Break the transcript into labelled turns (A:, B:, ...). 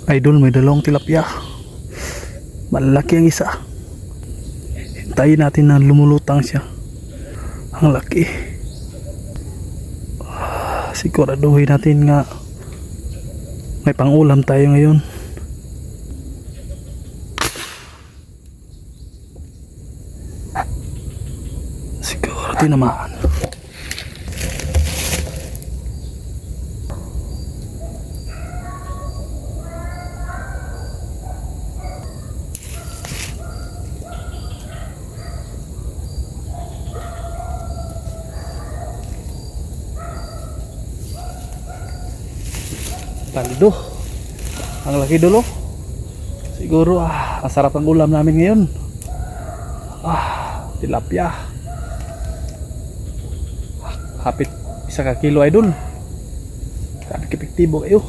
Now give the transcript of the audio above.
A: Idol, may dalawang tilapia. Malaki ang isa. Hintayin natin na lumulutang siya. Ang laki. Siguraduhin natin nga may pangulam tayo ngayon. Siguro tinamaan. Paldo. Ang laki dulo. Siguro ang sarap ang ulam namin ngayon. Tilapia. Hapit 1 ka kilo idol. Grabe epektibo kayo.